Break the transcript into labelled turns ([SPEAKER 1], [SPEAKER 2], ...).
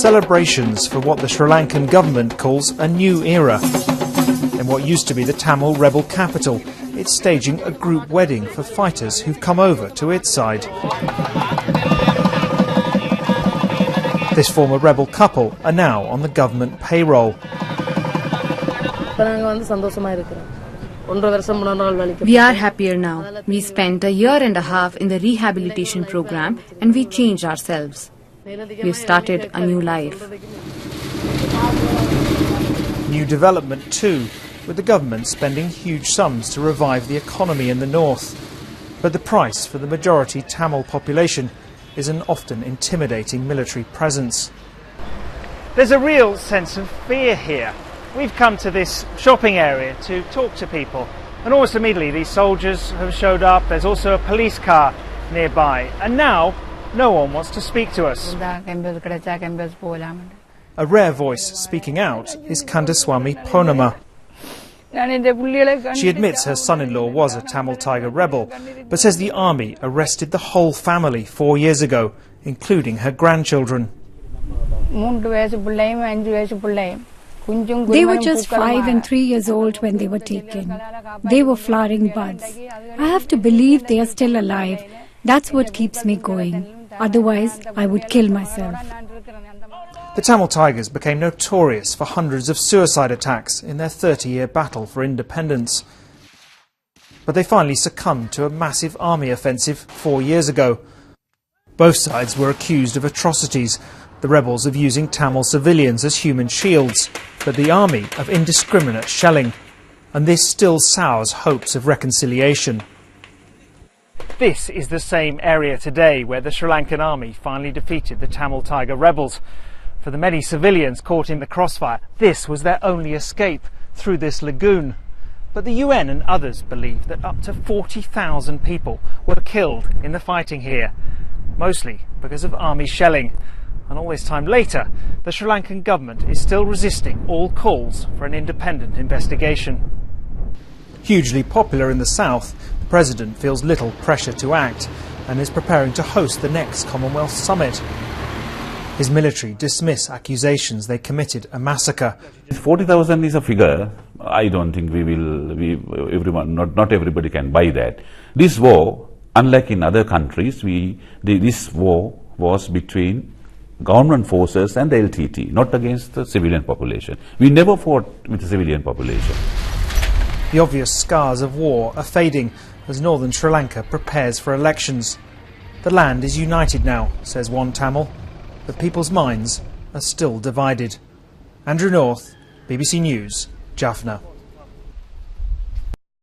[SPEAKER 1] celebrations for what the Sri Lankan government calls a new era. In what used to be the Tamil rebel capital, it's staging a group wedding for fighters who've come over to its side. This former rebel couple are now on the government payroll.
[SPEAKER 2] We are happier now. We spent a year and a half in the rehabilitation program and we changed ourselves. We've started a new life.
[SPEAKER 1] New development too, with the government spending huge sums to revive the economy in the north. But the price for the majority Tamil population is an often intimidating military presence. There's a real sense of fear here. We've come to this shopping area to talk to people, and almost immediately these soldiers have showed up. There's also a police car nearby, and now no one wants to speak to us. A rare voice speaking out is Kandaswamy Ponama. She admits her son-in-law was a Tamil Tiger rebel, but says the army arrested the whole family 4 years ago, including her grandchildren.
[SPEAKER 3] They were just 5 and 3 years old when they were taken. They were flowering buds. I have to believe they are still alive. That's what keeps me going. Otherwise, I would kill myself.
[SPEAKER 1] The Tamil Tigers became notorious for hundreds of suicide attacks in their 30-year battle for independence. But they finally succumbed to a massive army offensive 4 years ago. Both sides were accused of atrocities, the rebels of using Tamil civilians as human shields, but the army of indiscriminate shelling. And this still sours hopes of reconciliation. This is the same area today where the Sri Lankan army finally defeated the Tamil Tiger rebels. For the many civilians caught in the crossfire, this was their only escape through this lagoon. But the UN and others believe that up to 40,000 people were killed in the fighting here, mostly because of army shelling. And all this time later, the Sri Lankan government is still resisting all calls for an independent investigation. Hugely popular in the south, the president feels little pressure to act and is preparing to host the next Commonwealth Summit. His military dismiss accusations they committed a massacre.
[SPEAKER 4] 40,000 is a figure. I don't think not everybody can buy that. This war, unlike in other countries, this war was between government forces and the LTT, not against the civilian population. We never fought with the civilian population.
[SPEAKER 1] The obvious scars of war are fading as northern Sri Lanka prepares for elections. The land is united now, says one Tamil, but people's minds are still divided. Andrew North, BBC News, Jaffna.